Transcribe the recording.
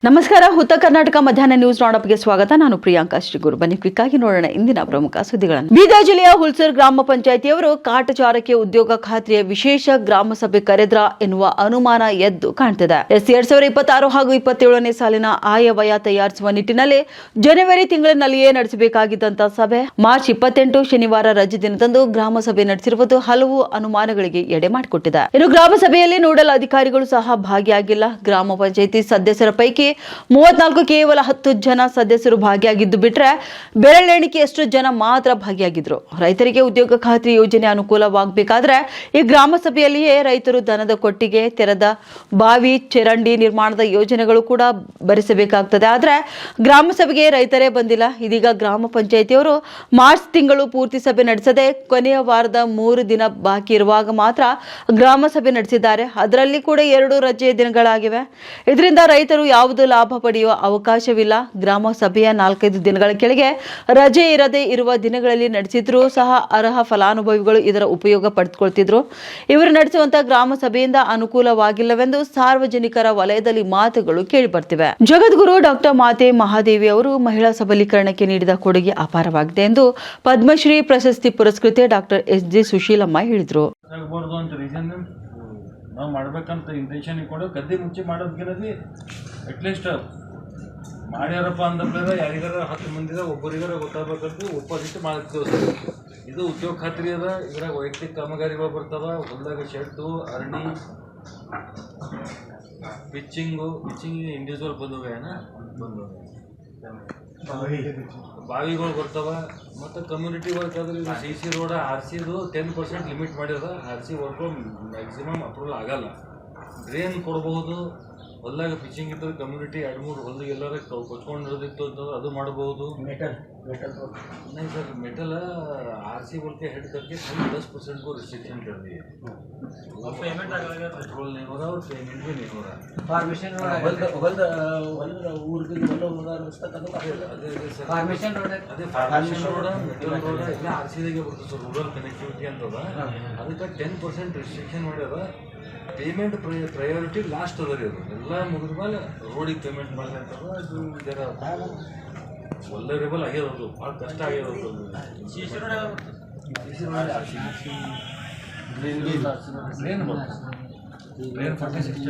ನಮಸ್ಕಾರ. ಉತ್ತರ ಕರ್ನಾಟಕ ಮಧ್ಯಾಹ್ನ ನ್ಯೂಸ್ ರೌಂಡಪ್ಗೆ ಸ್ವಾಗತ. ನಾನು ಪ್ರಿಯಾಂಕಾ ಶ್ರೀಗುರು. ಬನ್ನಿ ಕ್ವಿಕ್ ಆಗಿ ನೋಡೋಣ ಇಂದಿನ ಪ್ರಮುಖ ಸುದ್ದಿಗಳನ್ನು. ಬೀದರ್ ಜಿಲ್ಲೆಯ ಹುಲ್ಸೂರು ಗ್ರಾಮ ಪಂಚಾಯಿತಿಯವರು ಕಾಟಚಾರಕ್ಕೆ ಉದ್ಯೋಗ ಖಾತ್ರಿಯ ವಿಶೇಷ ಗ್ರಾಮ ಸಭೆ ಕರೆದ್ರ ಎನ್ನುವ ಅನುಮಾನ ಎದ್ದು ಕಾಣ್ತಿದೆ. 2026 ಹಾಗೂ 27ನೇ ಸಾಲಿನ ಆಯವ್ಯಯ ತಯಾರಿಸುವ ನಿಟ್ಟಿನಲ್ಲಿ ಜನವರಿ ತಿಂಗಳಿನಲ್ಲಿಯೇ ನಡೆಸಬೇಕಾಗಿದ್ದಂತಹ ಸಭೆ ಮಾರ್ಚ್ 28 ಶನಿವಾರ ರಜೆ ದಿನದಂದು ಗ್ರಾಮ ಸಭೆ ನಡೆಸಿರುವುದು ಹಲವು ಅನುಮಾನಗಳಿಗೆ ಎಡೆ ಮಾಡಿಕೊಟ್ಟಿದೆ. ಇನ್ನು ಗ್ರಾಮ ಸಭೆಯಲ್ಲಿ ನೋಡಲ್ ಅಧಿಕಾರಿಗಳು ಸಹ ಭಾಗಿಯಾಗಿಲ್ಲ. ಗ್ರಾಮ ಪಂಚಾಯಿತಿ ಸದಸ್ಯರ ಪೈಕಿ 34 ಕೇವಲ 10 ಜನ ಸದಸ್ಯರು ಭಾಗಿಯಾಗಿದ್ದು ಬಿಟ್ರೆ ಬೆರಳೆಣಿಕೆಯಷ್ಟು ಜನ ಮಾತ್ರ ಭಾಗಿಯಾಗಿದ್ರು. ರೈತರಿಗೆ ಉದ್ಯೋಗ ಖಾತ್ರಿ ಯೋಜನೆ ಅನುಕೂಲವಾಗಬೇಕಾದ್ರೆ ಈ ಗ್ರಾಮ ಸಭೆಯಲ್ಲಿಯೇ ರೈತರು ದನದ ಕೊಟ್ಟಿಗೆ, ತೆರೆದ ಬಾವಿ, ಚರಂಡಿ ನಿರ್ಮಾಣದ ಯೋಜನೆಗಳು ಕೂಡ ಭರಿಸಬೇಕಾಗ್ತದೆ. ಆದ್ರೆ ಗ್ರಾಮ ಸಭೆಗೆ ರೈತರೇ ಬಂದಿಲ್ಲ. ಇದೀಗ ಗ್ರಾಮ ಪಂಚಾಯಿತಿಯವರು ಮಾರ್ಚ್ ತಿಂಗಳು ಪೂರ್ತಿ ಸಭೆ ನಡೆಸದೆ ಕೊನೆಯ ವಾರದ 3 ದಿನ ಬಾಕಿ ಇರುವಾಗ ಮಾತ್ರ ಗ್ರಾಮ ಸಭೆ ನಡೆಸಿದ್ದಾರೆ. ಅದರಲ್ಲಿ ಕೂಡ 2 ರಜೆ ದಿನಗಳಾಗಿವೆ. ಇದರಿಂದ ರೈತರು ಯಾವುದು ಲಾಭ ಪಡೆಯುವ ಅವಕಾಶವಿಲ್ಲ. ಗ್ರಾಮ ಸಭೆಯ 4-5 ದಿನಗಳ ಕೆಳಗೆ ರಜೆ ಇರದೇ ಇರುವ ದಿನಗಳಲ್ಲಿ ನಡೆಸಿದ್ರೂ ಸಹ ಅರ್ಹ ಫಲಾನುಭವಿಗಳು ಇದರ ಉಪಯೋಗ ಪಡೆದುಕೊಳ್ತಿದ್ರು. ಇವರು ನಡೆಸುವಂತಹ ಗ್ರಾಮ ಸಭೆಯಿಂದ ಅನುಕೂಲವಾಗಿಲ್ಲವೆಂದು ಸಾರ್ವಜನಿಕರ ವಲಯದಲ್ಲಿ ಮಾತುಗಳು ಕೇಳಿಬರ್ತಿವೆ. ಜಗದ್ಗುರು ಡಾಕ್ಟರ್ ಮಾತೆ ಮಹಾದೇವಿ ಅವರು ಮಹಿಳಾ ಸಬಲೀಕರಣಕ್ಕೆ ನೀಡಿದ ಕೊಡುಗೆ ಅಪಾರವಾಗಿದೆ ಎಂದು ಪದ್ಮಶ್ರೀ ಪ್ರಶಸ್ತಿ ಪುರಸ್ಕೃತೆ ಡಾಕ್ಟರ್ ಎಸ್.ಜಿ. ಸುಶೀಲಮ್ಮ ಹೇಳಿದರು. ನಾವು ಮಾಡ್ಬೇಕಂತ ಇಂಟೆನ್ಷನ್ ಇಟ್ಕೊಂಡು ಗದ್ದೆ ಮುಂಚೆ ಮಾಡೋದಕ್ಕಿರೋದು ಅಟ್ಲೀಸ್ಟ್ ಮಾಡ್ಯಾರಪ್ಪ ಅಂದಪ್ಪ ಯಾರಿಗಾರ 10 ಮಂದಿದ ಒಬ್ಬರಿಗಾರ ಗೊತ್ತಾಗಬೇಕಂತ ಒಪ್ಪೋದಿಟ್ಟು ಮಾಡ್ತೀವಿ. ಇದು ಉದ್ಯೋಗ ಖಾತ್ರಿ ಅದ. ಇದ್ರಾಗ ವೈಯಕ್ತಿಕ ಕಾಮಗಾರಿಗಳು ಬರ್ತಾವ. ಹೊಲದಾಗ ಶೆಡ್ಡು, ಅರಣಿ, ಪಿಚ್ಚಿಂಗ್ ಇಂಡಿವಿಜುವಲ್ ಬಾವಿಗಳು ಬರ್ತಾವ. ಮತ್ತು ಕಮ್ಯುನಿಟಿ ವರ್ಕ್ ಆದ್ರೆ CC ರೋಡ್ RCದು 10% ಲಿಮಿಟ್ ಮಾಡಿದ. RC ವರ್ಕು ಮ್ಯಾಕ್ಸಿಮಮ್ ಅಪ್ರೂವಲ್ ಆಗಲ್ಲ. ಡ್ರೈನ್ ಕೊಡ್ಬೋದು. ಹೊಲ್ದಾಗ ಪಿಚಿಂಗ್ ಇದ್ದರೆ ಕಮ್ಯುನಿಟಿ 2-3 ಹೊಲ್ದಾಗ ಎಲ್ಲಾರ ಕೊಚ್ಕೊಂಡಿರೋದಿತ್ತು ಅಂತಂದ್ರೆ ಅದು ಮಾಡ್ಬೋದು. ಮೆಟಲ್ सर मेटल RC बोल के हेड करके 10% को रिस्ट्रिक्शन कर दी है. पेमेंट कंट्रोल नहीं हो रहा और पेमेंट भी नहीं हो रहा. फार्मेशन रोड मेटल रोड ಎಲ್ಲ RCದಾಗೆ ಬರ್ತದೆ ಸರ್. ರೂರಲ್ ಕನೆಕ್ಟಿವಿಟಿ ಅಂತದ. ಅದಕ್ಕೆ 10% ರಿಸ್ಟ್ರಿಕ್ಷನ್ ಮಾಡ್ಯಾರ. ಪೇಮೆಂಟ್ ಪ್ರಯಾರಿಟಿ ಲಾಸ್ಟ್ ಅದ ರೀ. ಅದು ಎಲ್ಲ ಮುಗಿದ ಮೇಲೆ ರೋಡಿಗೆ ಪೇಮೆಂಟ್ ಮಾಡ್ಲಂತದ. ಅದು ಜರ ವಲ್ನರೇಬಲ್ ಆಗ್ಯದದು. ಭಾಳ ಕಷ್ಟ ಆಗ್ಯದದು. ಡ್ರೈನ್ 46